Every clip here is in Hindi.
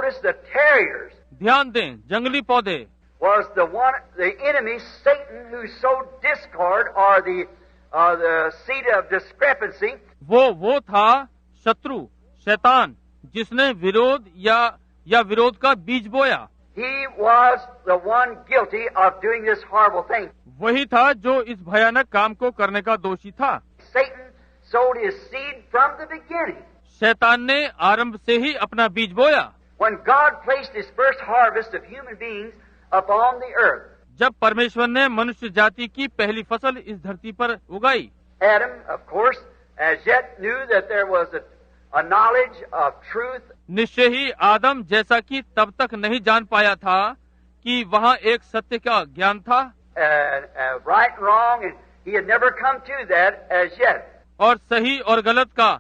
Notice the tares ध्यान दें, जंगली पौधे was the enemy, Satan, who sowed discord or the seed of discrepancy. वो था शत्रु, शैतान, जिसने विरोध या विरोध का बीज बोया। He was the one guilty of doing this horrible thing. वही था जो इस भयानक काम को करने का दोषी था। Satan sowed his seed from the beginning. शैतान ने आरंभ से ही अपना बीज बोया। When God placed his first harvest of human beings upon the earth, जब परमेश्वर ने मनुष्य जाति की पहली फसल इस धरती पर उगाई, Adam, of course, as yet knew that there was a knowledge of truth. निश्चय ही आदम जैसा कि तब तक नहीं जान पाया था कि वहाँ एक सत्य का ज्ञान था, Right and wrong, and he had never come to that as yet. और सही और गलत का,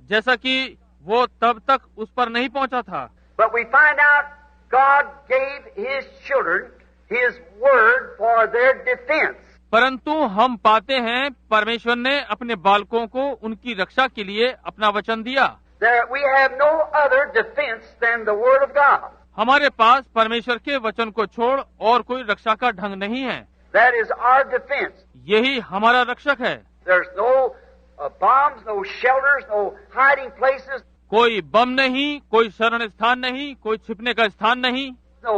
जैसा कि वो तब तक उस पर नहीं पहुँचा था। But we find out God gave his children his word for their defense. परंतु हम पाते हैं परमेश्वर ने अपने बालकों को उनकी रक्षा के लिए अपना वचन दिया। There we have no other defense than the word of God. हमारे पास परमेश्वर के वचन को छोड़ और कोई रक्षा का ढंग नहीं है। That is our defense. यही हमारा रक्षक है। There's no bombs, no shelters, no hiding places, कोई बम नहीं, कोई शरण स्थान नहीं, कोई छिपने का स्थान नहीं, no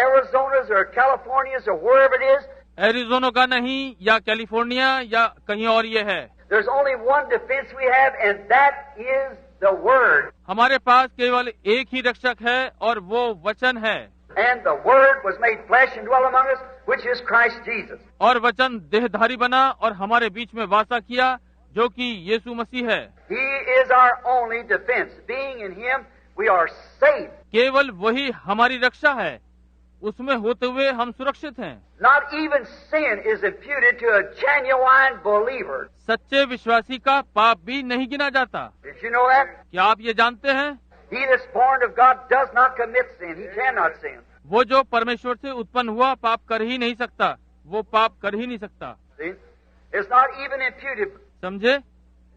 Arizonas or Californias or wherever it is. Arizona का नहीं या कैलिफोर्निया या कहीं और ये है। There's only one defense we have, and that is the word. हमारे पास केवल एक ही रक्षक है और वो वचन है। And the word was made flesh and dwelt among us, which is Christ Jesus. और वचन देहधारी बना और हमारे बीच में वासा किया, जो कि यीशु मसीह है। He is our only defense. Being in him, we are saved. केवल वही हमारी रक्षा है, उसमें होते हुए हम सुरक्षित हैं। Not even sin is imputed to a genuine believer. सच्चे विश्वासी का पाप भी नहीं गिना जाता। Did you know that? क्या आप ये जानते हैं? He that's born of God does not commit sin. He cannot sin. वो जो परमेश्वर से उत्पन्न हुआ पाप कर ही नहीं सकता, वो पाप कर ही नहीं सकता। See? It's not even imputed. समझे?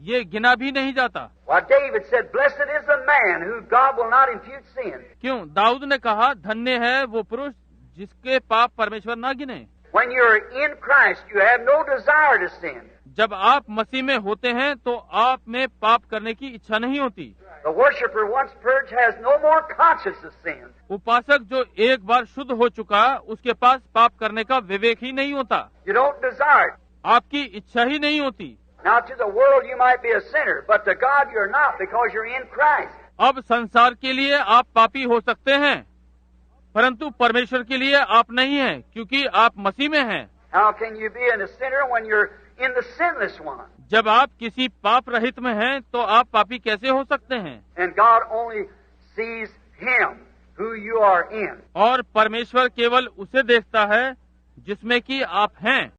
ये गिना भी नहीं जाता। Why, David said, "Blessed is the man who God will not impute sin." क्यों? दाऊद ने कहा, धन्य है वो पुरुष जिसके पाप परमेश्वर ना गिने। When you're in Christ, you have no desire to sin. जब आप मसीह में होते हैं तो आप में पाप करने की इच्छा नहीं होती। The worshiper once purged has no more conscience of sin. उपासक जो एक बार शुद्ध हो चुका, उसके पास पाप करने का विवेक ही नहीं होता। You don't desire it. आपकी इच्छा ही नहीं होती। Now to the world you might be a sinner, but to God you're not, because you're in Christ. अब संसार के लिए आप पापी हो सकते हैं, परंतु परमेश्वर के लिए आप नहीं हैं, क्योंकि आप मसीह में हैं। How can you be a sinner when you're in the sinless one? जब आप किसी पाप रहित में हैं, तो आप पापी कैसे हो सकते हैं? And God only sees him who you are in. और परमेश्वर केवल उसे देखता है जिसमें कि आप हैं।